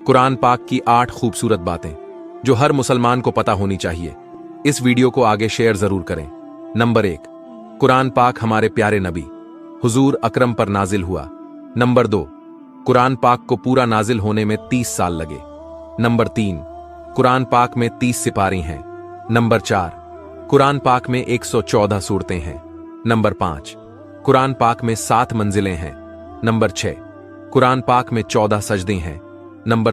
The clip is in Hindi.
कुरान पाक की 8 खूबसूरत बातें जो हर मुसलमान को पता होनी चाहिए। इस वीडियो को आगे शेयर जरूर करें। नंबर 1, कुरान पाक हमारे प्यारे नबी हुजूर अकरम पर नाजिल हुआ। नंबर 2, कुरान पाक को पूरा नाजिल होने में 30 साल लगे। नंबर 3, कुरान पाक में 30 सिपारी हैं। नंबर 4, कुरान पाक में 114 सूरतें हैं। नंबर 5, कुरान पाक में 7 मंजिलें हैं। नंबर 6, कुरान पाक में 14 सजदे हैं। नंबर